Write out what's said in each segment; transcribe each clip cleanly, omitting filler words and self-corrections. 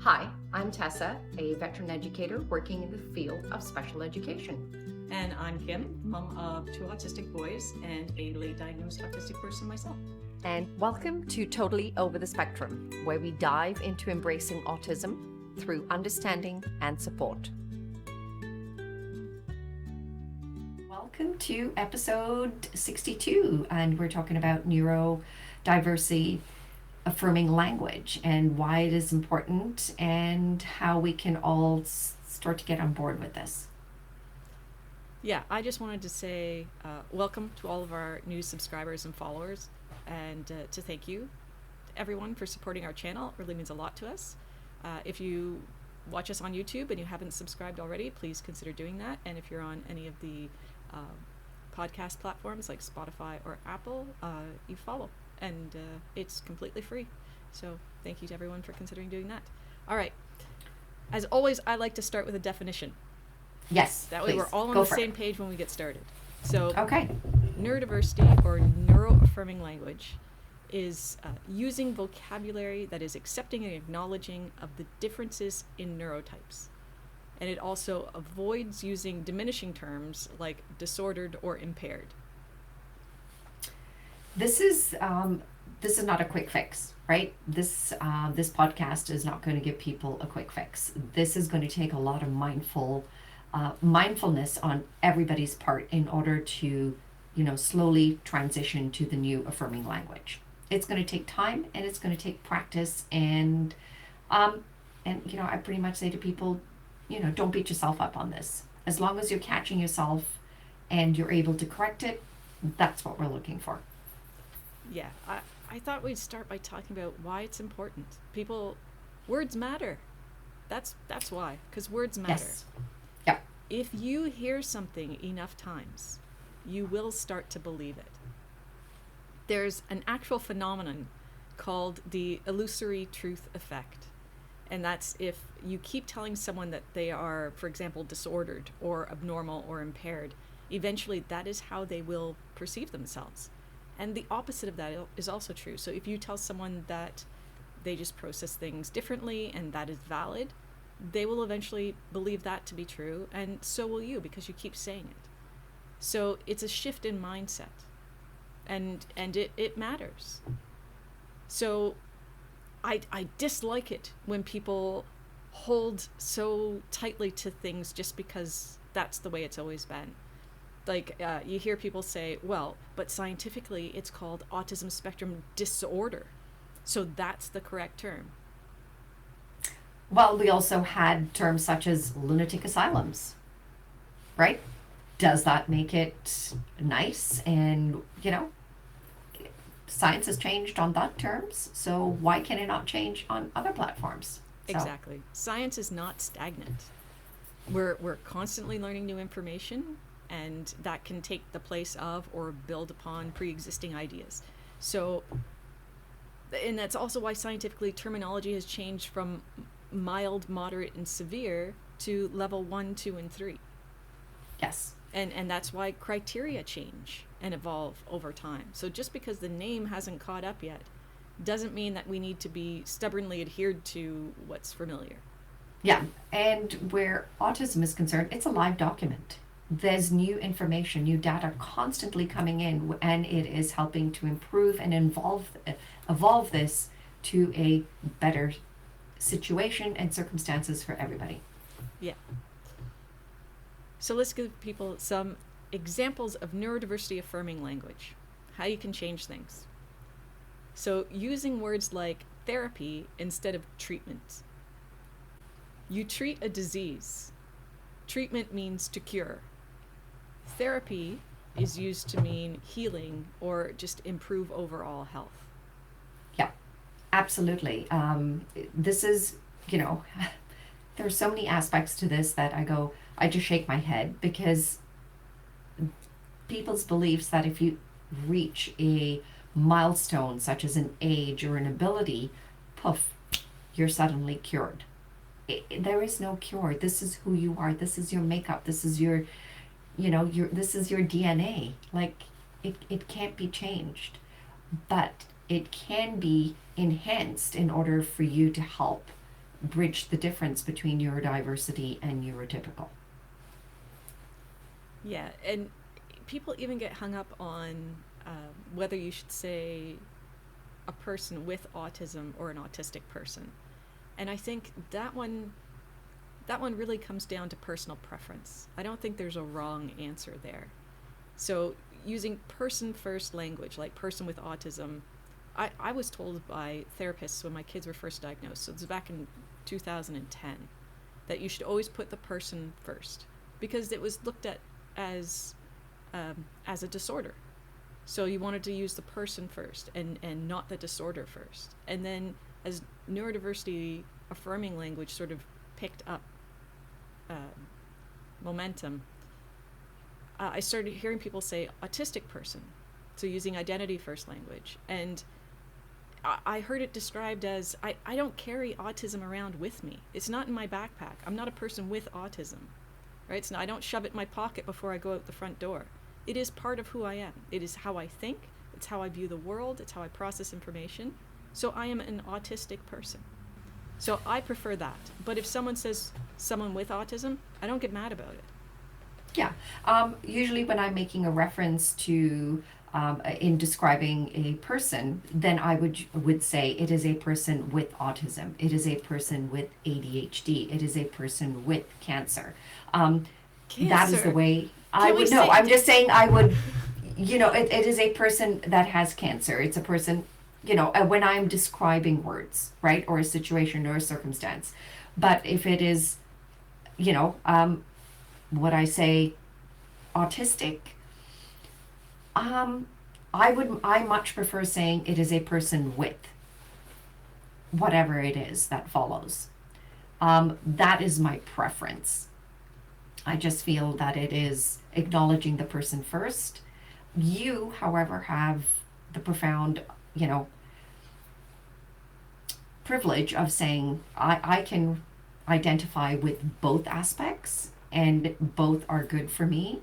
Hi, I'm Tessa, a veteran educator working in the field of special education. And I'm Kim, mom of 2 autistic boys and a late diagnosed autistic person myself. And welcome to Totally Over the Spectrum, where we dive into embracing autism through understanding and support. Welcome to episode 62, and we're talking about neurodiversity affirming language and why it is important and how we can all start to get on board with this. Yeah, I just wanted to say welcome to all of our new subscribers and followers, and to thank you everyone for supporting our channel. It really means a lot to us. If you watch us on YouTube and you haven't subscribed already, please consider doing that. And if you're on any of the podcast platforms like Spotify or Apple, you follow. And it's completely free. So thank you to everyone for considering doing that. All right. As always, I like to start with a definition. Yes, that way please. We're all on Go the for same it. page when we get started. So Okay. Neurodiversity or neuro-affirming language is using vocabulary that is accepting and acknowledging of the differences in neurotypes. And it also avoids using diminishing terms like disordered or impaired. This is not a quick fix, right? This podcast is not going to give people a quick fix. This is going to take a lot of mindfulness on everybody's part in order to, slowly transition to the new affirming language. It's going to take time and it's going to take practice, and I pretty much say to people, don't beat yourself up on this. As long as you're catching yourself and you're able to correct it, that's what we're looking for. Yeah, I thought we'd start by talking about why it's important. Words matter. That's why, because words matter. Yes. Yep. If you hear something enough times, you will start to believe it. There's an actual phenomenon called the illusory truth effect. And that's if you keep telling someone that they are, for example, disordered or abnormal or impaired, eventually that is how they will perceive themselves. And the opposite of that is also true. So if you tell someone that they just process things differently and that is valid, they will eventually believe that to be true, and so will you, because you keep saying it. So it's a shift in mindset, and it matters. So I dislike it when people hold so tightly to things just because that's the way it's always been. Like you hear people say, well, but scientifically it's called autism spectrum disorder. So that's the correct term. Well, we also had terms such as lunatic asylums, right? Does that make it nice? And, science has changed on that terms, so why can it not change on other platforms? Exactly. Science is not stagnant. We're constantly learning new information, and that can take the place of or build upon pre-existing ideas. So, and that's also why scientifically terminology has changed from mild, moderate, and severe to level 1, 2, and 3. Yes. And that's why criteria change and evolve over time. So just because the name hasn't caught up yet doesn't mean that we need to be stubbornly adhered to what's familiar. Yeah, and where autism is concerned, it's a live document. There's new information, new data constantly coming in, and it is helping to improve and evolve this to a better situation and circumstances for everybody. Yeah. So let's give people some examples of neurodiversity affirming language, how you can change things. So using words like therapy instead of treatment. You treat a disease. Treatment means to cure. Therapy is used to mean healing or just improve overall health. Yeah, absolutely. This is, there are so many aspects to this that I just shake my head, because people's beliefs that if you reach a milestone such as an age or an ability, poof, you're suddenly cured. There is no cure. This is who you are. This is your makeup. This is your this is your DNA. Like, it can't be changed, but it can be enhanced in order for you to help bridge the difference between neurodiversity and neurotypical. Yeah, and people even get hung up on whether you should say a person with autism or an autistic person. And I think that one really comes down to personal preference. I don't think there's a wrong answer there. So using person first language, like person with autism, I was told by therapists when my kids were first diagnosed, so this was back in 2010, that you should always put the person first because it was looked at as a disorder. So you wanted to use the person first and not the disorder first. And then as neurodiversity affirming language sort of picked up momentum, I started hearing people say autistic person, so using identity first language. And I heard it described as I don't carry autism around with me. It's not in my backpack. I'm not a person with autism, right? I don't shove it in my pocket before I go out the front door. It is part of who I am. It is how I think. It's how I view the world. It's how I process information. So I am an autistic person. So I prefer that. But if someone says someone with autism, I don't get mad about it. Yeah. Usually, when I'm making a reference to in describing a person, then I would say it is a person with autism. It is a person with ADHD. It is a person with cancer. That is the way I would know. I'm just saying I would. It is a person that has cancer. It's a person. When I'm describing words, right, or a situation or a circumstance. But if it is, would I say autistic? I much prefer saying it is a person with whatever it is that follows. That is my preference. I just feel that it is acknowledging the person first. You, however, have the profound, privilege of saying I can identify with both aspects and both are good for me.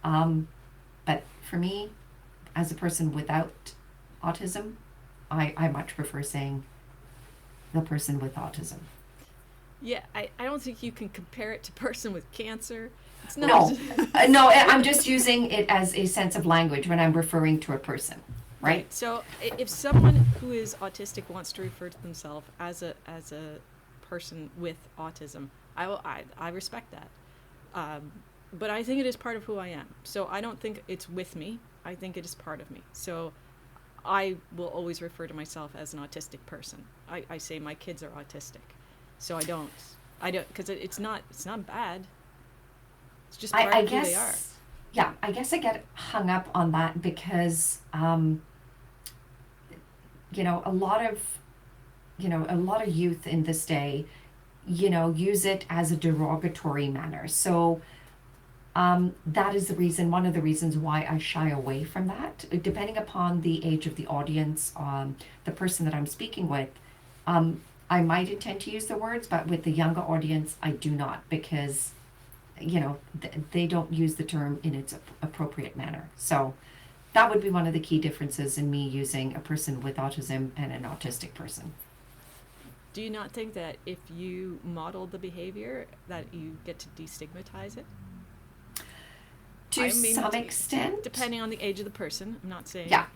But for me, as a person without autism, I much prefer saying the person with autism. Yeah, I don't think you can compare it to person with cancer. It's not. No, I'm just using it as a sense of language when I'm referring to a person, right? So if someone who is autistic wants to refer to themselves as a person with autism, I respect that. But I think it is part of who I am. So I don't think it's with me. I think it is part of me. So I will always refer to myself as an autistic person. I say my kids are autistic. So I don't, because it's not bad. It's just part of who they are. Yeah, I guess I get hung up on that because, a lot of youth in this day, use it as a derogatory manner. So that is one of the reasons why I shy away from that. Depending upon the age of the audience, the person that I'm speaking with, I might intend to use the words, but with the younger audience, I do not because, they don't use the term in its appropriate manner. So that would be one of the key differences in me using a person with autism and an autistic person. Do you not think that if you model the behavior that you get to destigmatize it? To some extent. Depending on the age of the person. I'm not saying, Yeah.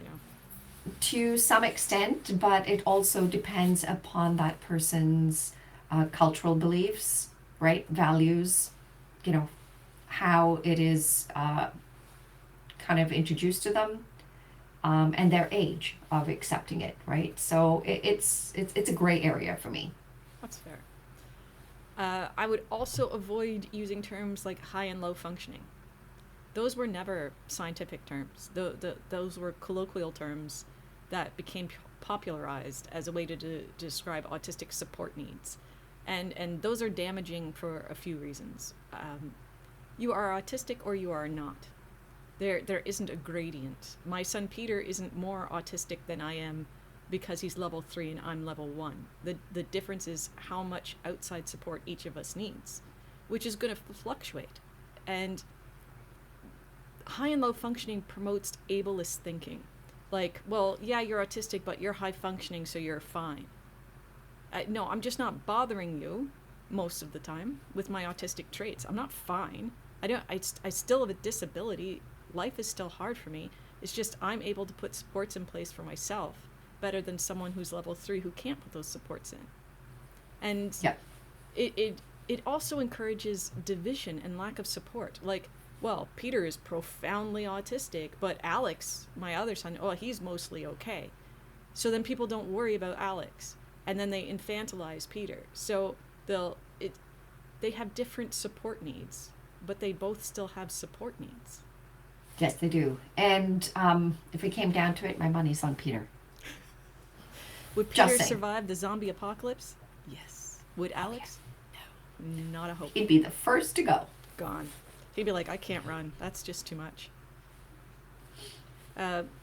To some extent, but it also depends upon that person's cultural beliefs, right? Values, how it is kind of introduced to them, and their age of accepting it, right? So it's a gray area for me. That's fair. I would also avoid using terms like high and low functioning. Those were never scientific terms. Those were colloquial terms that became popularized as a way to describe autistic support needs. And those are damaging for a few reasons. You are autistic or you are not. There isn't a gradient. My son Peter isn't more autistic than I am because he's level 3 and I'm level 1. The difference is how much outside support each of us needs, which is going to fluctuate. And high and low functioning promotes ableist thinking. Like, well, yeah, you're autistic, but you're high functioning, so you're fine. No, I'm just not bothering you most of the time with my autistic traits. I'm not fine. I still have a disability. Life is still hard for me. It's just I'm able to put supports in place for myself better than someone who's level 3 who can't put those supports in. And Yeah. it also encourages division and lack of support. Like, well, Peter is profoundly autistic, but Alex, my other son, oh, he's mostly okay. So then people don't worry about Alex, and then they infantilize Peter. So they have different support needs, but they both still have support needs. Yes, they do. And if it came down to it, my money's on Peter. Would Just Peter saying. survive the zombie apocalypse? Yes. Would Alex? No. Not a hope. He'd be the first to go. Gone. He'd be like, I can't run. That's just too much.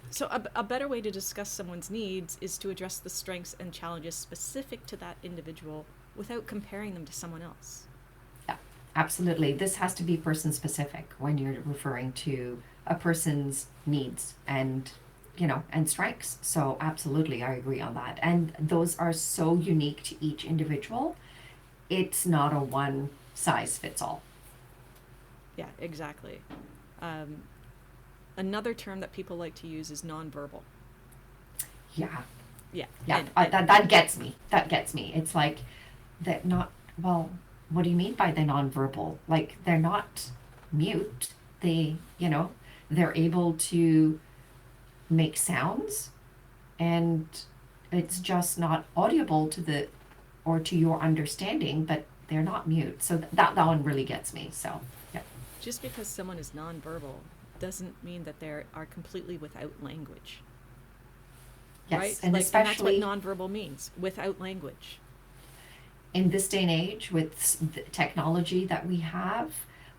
So a better way to discuss someone's needs is to address the strengths and challenges specific to that individual without comparing them to someone else. Yeah, absolutely. This has to be person specific when you're referring to a person's needs and and strengths. So absolutely, I agree on that. And those are so unique to each individual. It's not a one size fits all. Yeah, exactly. Another term that people like to use is nonverbal. Yeah. Yeah. Yeah, And that gets me. That gets me. It's like that not, well, what do you mean by the nonverbal? Like they're not mute. They're able to make sounds, and it's just not audible to your understanding, but they're not mute. So that one really gets me. So, yeah. just because someone is nonverbal doesn't mean that they are completely without language. Yes, Right? and And that's what especially nonverbal means, without language. in this day and age with the technology that we have,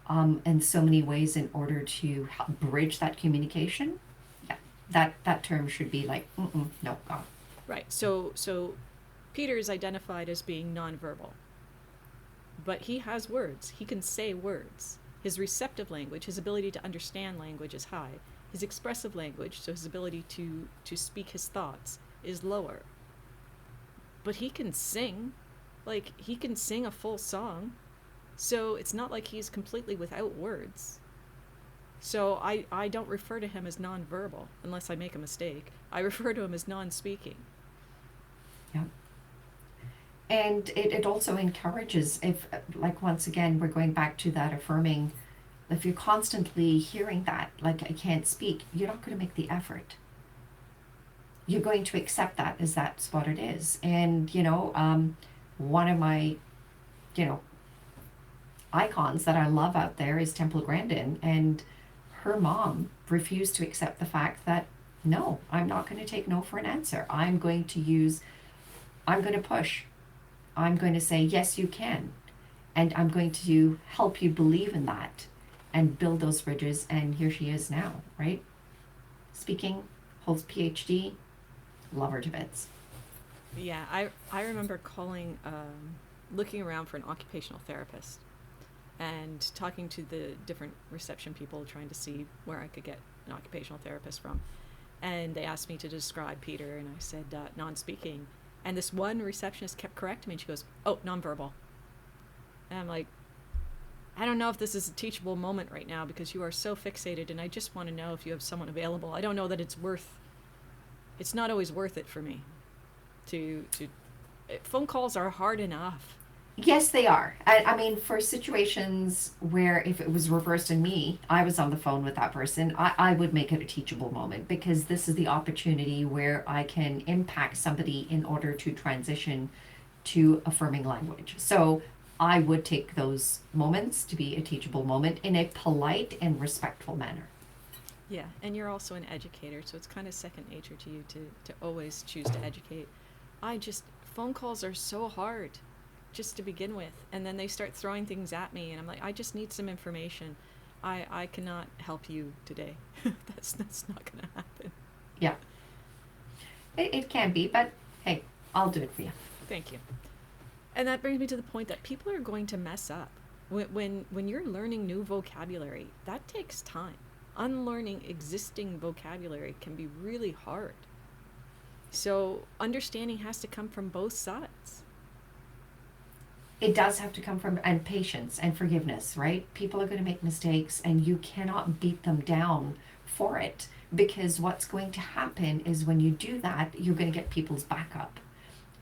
and so many ways in order to bridge that communication, yeah, that term should be like, no, gone. Right. So Peter is identified as being nonverbal. But he has words. He can say words. His receptive language, his ability to understand language is high. His expressive language, so his ability to speak his thoughts, is lower. But he can sing. Like, he can sing a full song. So it's not like he's completely without words. So I don't refer to him as nonverbal, unless I make a mistake. I refer to him as non-speaking. Yeah. And it also encourages, if, like, once again, we're going back to that affirming, if you're constantly hearing that, like, I can't speak, you're not going to make the effort. You're going to accept that as that's what it is. And, one of my, icons that I love out there is Temple Grandin, and her mom refused to accept the fact that, no, I'm not going to take no for an answer. I'm going to push. I'm going to say, yes, you can. And I'm going to help you believe in that and build those bridges. And here she is now, right? Speaking, holds PhD, love her to bits. Yeah, I remember calling, looking around for an occupational therapist and talking to the different reception people trying to see where I could get an occupational therapist from. And they asked me to describe Peter, and I said non-speaking. And this one receptionist kept correcting me, and she goes, oh, nonverbal. And I'm like, I don't know if this is a teachable moment right now because you are so fixated, and I just want to know if you have someone available. I don't know that it's not always worth it for me phone calls are hard enough. Yes, they are. I mean, for situations where if it was reversed in me, I was on the phone with that person, I would make it a teachable moment, because this is the opportunity where I can impact somebody in order to transition to affirming language. So I would take those moments to be a teachable moment in a polite and respectful manner. Yeah, and you're also an educator, so it's kind of second nature to you to always choose to educate. Phone calls are so hard just to begin with, and then they start throwing things at me, and I'm like, I just need some information. I cannot help you today. That's not going to happen. Yeah. It can be, but hey, I'll do it for you. Thank you. And that brings me to the point that people are going to mess up. When you're learning new vocabulary, that takes time. Unlearning existing vocabulary can be really hard. So understanding has to come from both sides. it does have to come from, and patience and forgiveness, right? People are going to make mistakes and you cannot beat them down for it, because what's going to happen is when you do that, you're going to get people's backup.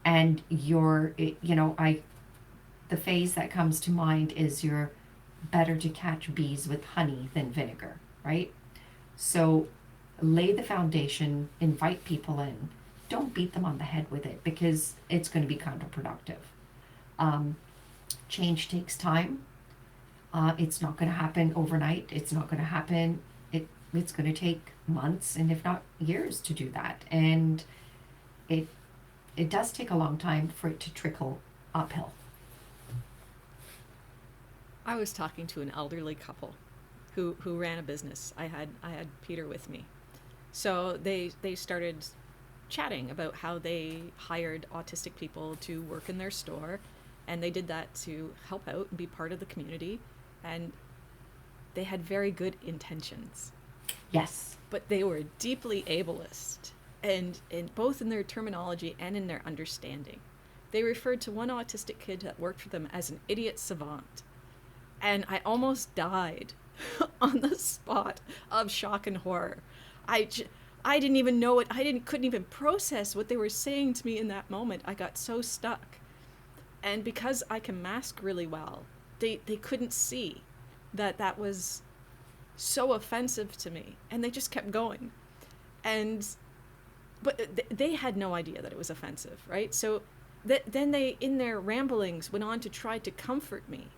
And the phase that comes to mind is you're better to catch bees with honey than vinegar, right? So lay the foundation, invite people in. Don't beat them on the head with it, because it's going to be counterproductive. Um, Change takes time. It's not going to happen overnight. It's not going to happen. It's going to take months, and if not years, to do that. And it it does take a long time for it to trickle uphill. I was talking to an elderly couple who ran a business. I had Peter with me. So they started chatting about how they hired autistic people to work in their store, and they did that to help out and be part of the community, and they had very good intentions. Yes. But they were deeply ableist, and both in their terminology and in their understanding. They referred to one autistic kid that worked for them as an idiot savant. And I almost died on the spot of shock and horror. I didn't even know it. Couldn't even process what they were saying to me in that moment. I got so stuck. And because I can mask really well, they couldn't see that was so offensive to me. And they just kept going. But they had no idea that it was offensive, right? So then they, in their ramblings, went on to try to comfort me.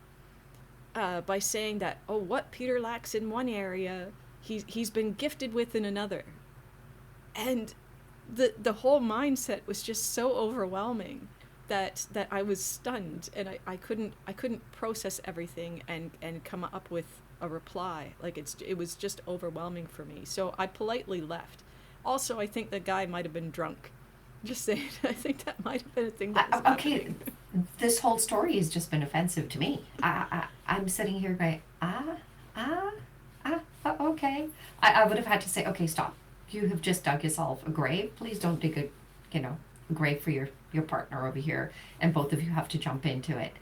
By saying that, oh, what Peter lacks in one area, he's been gifted with in another. And the whole mindset was just so overwhelming that I was stunned, and I couldn't process everything and come up with a reply. Like it was just overwhelming for me. So I politely left. Also, I think the guy might have been drunk. Just saying, I think that might have been a thing that was happening. This whole story has just been offensive to me. I'm sitting here going, okay. I would have had to say, okay, stop. You have just dug yourself a grave. Please don't dig a grave for your partner over here, and both of you have to jump into it.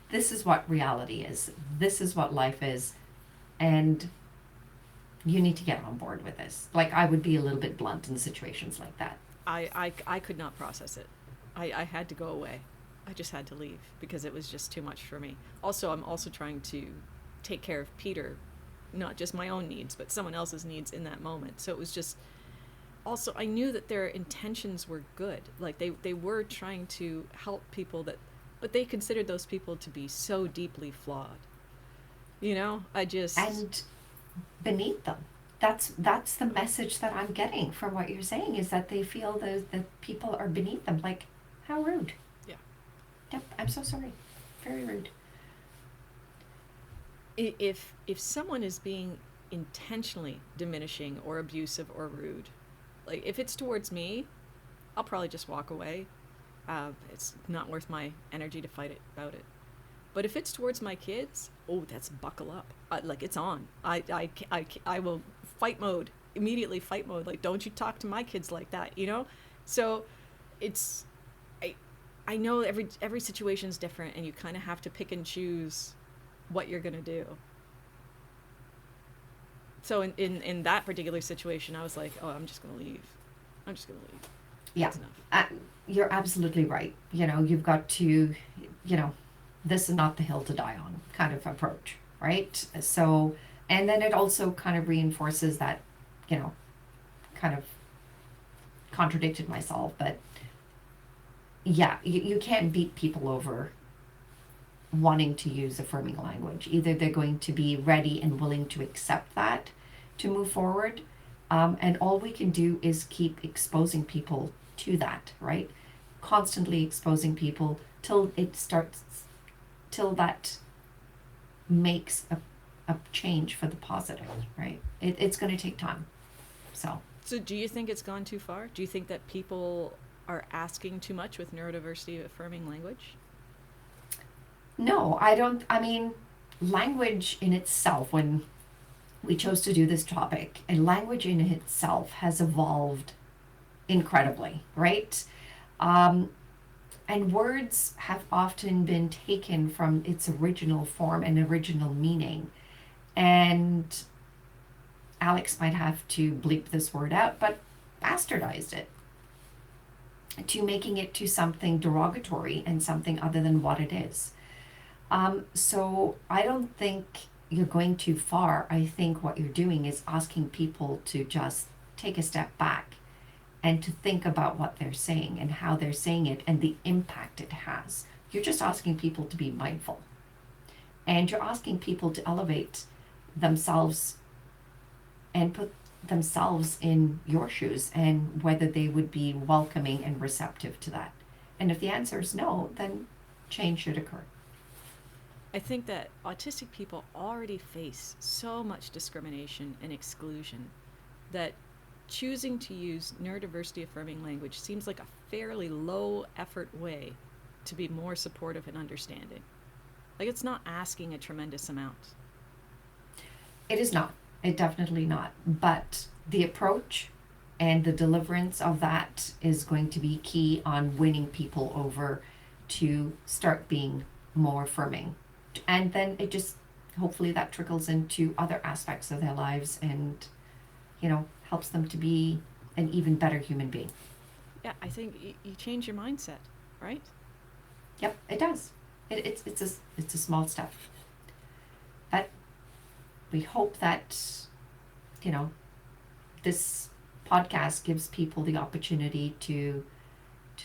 This is what reality is. This is what life is, and you need to get on board with this. Like, I would be a little bit blunt in situations like that. I could not process it. I had to go away. I just had to leave because it was just too much for me. Also, I'm also trying to take care of Peter, not just my own needs, but someone else's needs in that moment. So it was just, also, I knew that their intentions were good. Like they were trying to help people but they considered those people to be so deeply flawed. And beneath them. That's the message that I'm getting from what you're saying, is that they feel that people are beneath them. Like, how rude. Yeah. Yep, I'm so sorry. Very rude. If someone is being intentionally diminishing or abusive or rude, like if it's towards me, I'll probably just walk away. It's not worth my energy to fight about it. But if it's towards my kids, oh, that's buckle up. Like, it's on. I will immediately fight mode. Like, don't you talk to my kids like that, So it's, I know every situation's different, and you kind of have to pick and choose what you're going to do. So in that particular situation, I was like, oh, I'm just going to leave. Yeah. That's enough. You're absolutely right. You've got to, this is not the hill to die on kind of approach, right? So, and then it also kind of reinforces that, kind of contradicted myself, but yeah, you can't beat people over wanting to use affirming language. Either they're going to be ready and willing to accept that to move forward, and all we can do is keep exposing people to that, right? Constantly exposing people till that makes a change for the positive, right? It's going to take time. So do you think it's gone too far? Do you think that people are asking too much with neurodiversity affirming language? No, I don't. I mean, language in itself, when we chose to do this topic, and language in itself has evolved incredibly, right? And words have often been taken from its original form and original meaning. And Alex might have to bleep this word out, but bastardized it to making it to something derogatory and something other than what it is. So I don't think you're going too far. I think what you're doing is asking people to just take a step back and to think about what they're saying and how they're saying it and the impact it has. You're just asking people to be mindful. And you're asking people to elevate themselves and put themselves in your shoes and whether they would be welcoming and receptive to that. And if the answer is no, then change should occur. I think that autistic people already face so much discrimination and exclusion that choosing to use neurodiversity affirming language seems like a fairly low effort way to be more supportive and understanding. Like, it's not asking a tremendous amount. It is not. It definitely not. But the approach and the deliverance of that is going to be key on winning people over to start being more affirming. And then it just, hopefully that trickles into other aspects of their lives and, helps them to be an even better human being. Yeah, I think you change your mindset, right? Yep, it does. It's a small step. But we hope that, this podcast gives people the opportunity to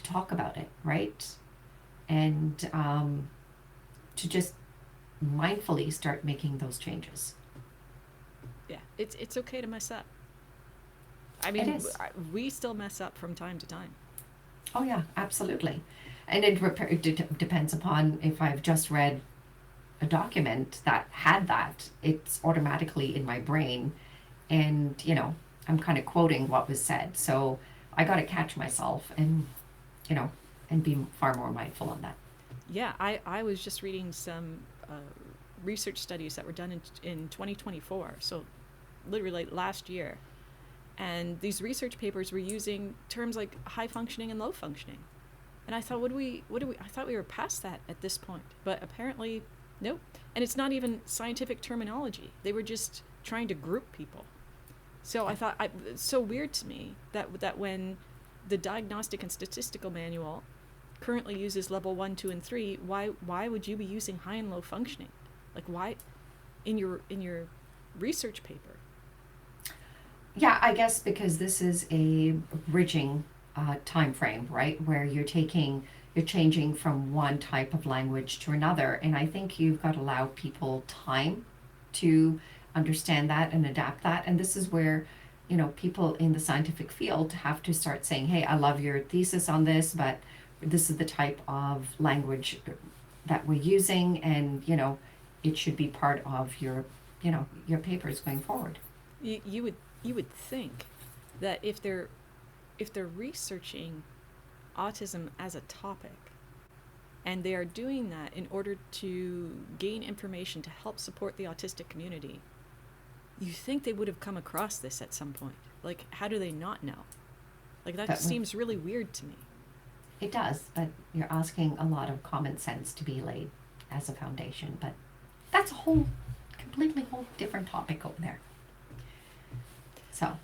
talk about it, right? And to just mindfully start making those changes. Yeah, it's okay to mess up. I mean, It is. we still mess up from time to time. Oh yeah, absolutely. And it depends upon if I've just read a document that had that, it's automatically in my brain, and I'm kind of quoting what was said. So I got to catch myself and and be far more mindful on that. Yeah, I was just reading some research studies that were done in 2024, so literally last year. And these research papers were using terms like high functioning and low functioning. And I thought, I thought we were past that at this point. But apparently, nope. And it's not even scientific terminology. They were just trying to group people. So I thought, it's so weird to me that when the Diagnostic and Statistical Manual currently uses level 1, 2, and 3, why would you be using high and low functioning? Like, why in your research paper? Yeah, I guess because this is a bridging time frame, right? Where you're changing from one type of language to another. And I think you've got to allow people time to understand that and adapt that. And this is where, people in the scientific field have to start saying, hey, I love your thesis on this, but this is the type of language that we're using, and, it should be part of your papers going forward. You would think that if they're researching autism as a topic, and they are doing that in order to gain information to help support the autistic community, you think they would have come across this at some point. Like, how do they not know? Like, that seems really weird to me. It does, but you're asking a lot of common sense to be laid as a foundation. But that's a completely different topic over there. So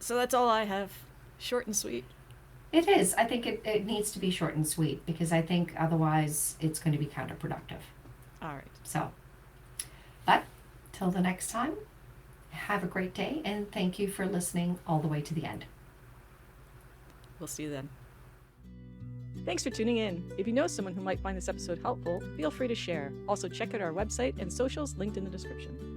that's all I have. Short and sweet. It is. I think it needs to be short and sweet, because I think otherwise it's going to be counterproductive. All right. So, but till the next time, have a great day, and thank you for listening all the way to the end. We'll see you then. Thanks for tuning in. If you know someone who might find this episode helpful, feel free to share. Also, check out our website and socials linked in the description.